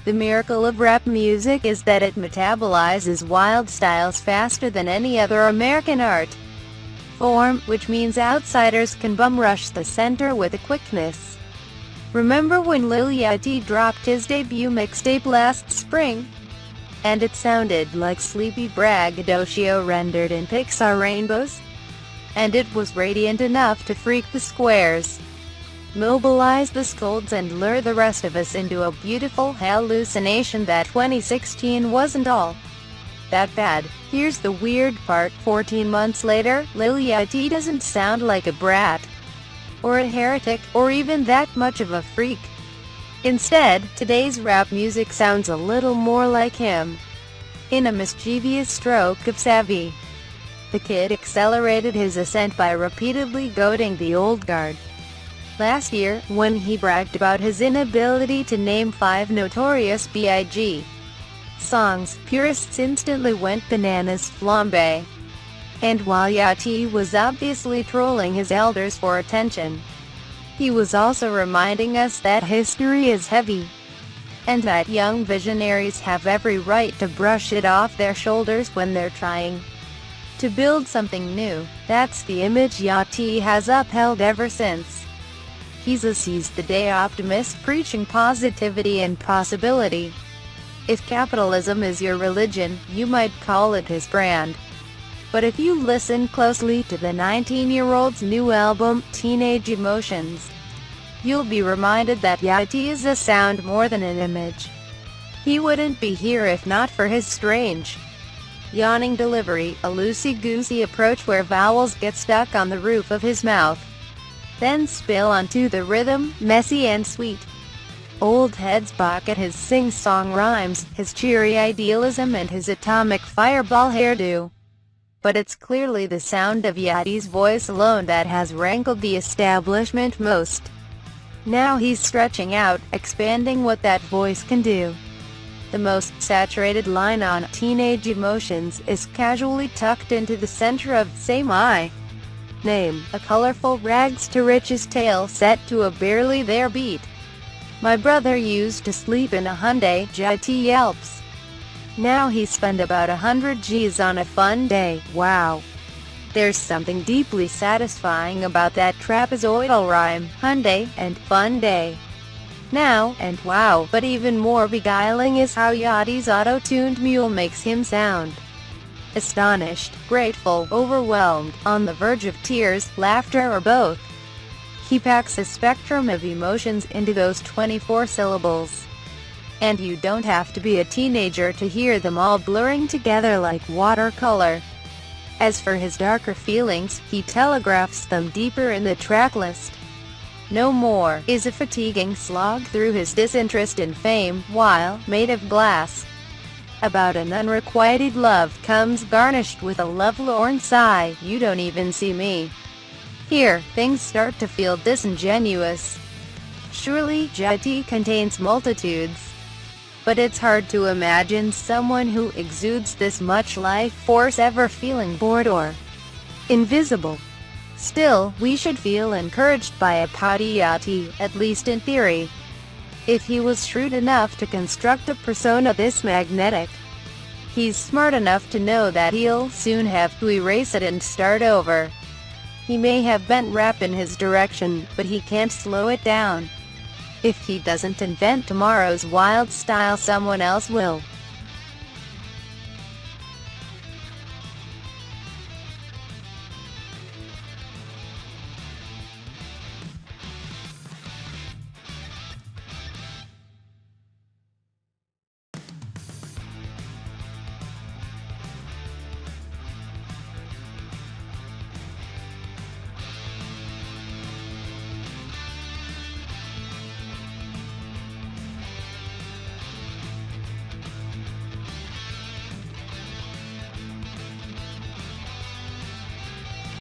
The miracle of rap music is that it metabolizes wild styles faster than any other American art form, which means outsiders can bum rush the center with a quickness. Remember when Lil Yachty dropped his debut mixtape last spring? And it sounded like sleepy braggadocio rendered in Pixar rainbows? And it was radiant enough to freak the squares, mobilize the scolds and lure the rest of us into a beautiful hallucination that 2016 wasn't all that bad. Here's the weird part: 14 months later, Lil Yachty doesn't sound like a brat, or a heretic, or even that much of a freak. Instead, today's rap music sounds a little more like him, in a mischievous stroke of savvy. The kid accelerated his ascent by repeatedly goading the old guard. Last year, when he bragged about his inability to name 5 Notorious B.I.G. songs, purists instantly went bananas flambe. And while Yachty was obviously trolling his elders for attention, he was also reminding us that history is heavy, and that young visionaries have every right to brush it off their shoulders when they're trying to build something new. That's the image Yachty has upheld ever since. He's a seize-the-day optimist preaching positivity and possibility. If capitalism is your religion, you might call it his brand. But if you listen closely to the 19-year-old's new album, Teenage Emotions, you'll be reminded that Yachty is a sound more than an image. He wouldn't be here if not for his strange, yawning delivery, a loosey-goosey approach where vowels get stuck on the roof of his mouth, then spill onto the rhythm, messy and sweet. Old heads balk at his sing-song rhymes, his cheery idealism and his atomic fireball hairdo. But it's clearly the sound of Yachty's voice alone that has rankled the establishment most. Now he's stretching out, expanding what that voice can do. The most saturated line on Teenage Emotions is casually tucked into the center of Say My Name, a colorful rags-to-riches tale set to a barely there beat. My brother used to sleep in a Hyundai, Yachty yelps. Now he spent about 100 G's on a fun day. Wow. There's something deeply satisfying about that trapezoidal rhyme, Hyundai, and fun day. Now, and wow, but even more beguiling is how Yachty's auto-tuned mule makes him sound. Astonished, grateful, overwhelmed, on the verge of tears, laughter, or both. He packs a spectrum of emotions into those 24 syllables. And you don't have to be a teenager to hear them all blurring together like watercolor. As for his darker feelings, he telegraphs them deeper in the tracklist. No More is a fatiguing slog through his disinterest in fame, while Made of Glass, about an unrequited love, comes garnished with a lovelorn sigh, you don't even see me. Here, things start to feel disingenuous. Surely, Yachty contains multitudes. But it's hard to imagine someone who exudes this much life force ever feeling bored or invisible. Still, we should feel encouraged by a pouty Yachty, at least in theory. If he was shrewd enough to construct a persona this magnetic, he's smart enough to know that he'll soon have to erase it and start over. He may have bent rap in his direction, but he can't slow it down. If he doesn't invent tomorrow's wild style, someone else will.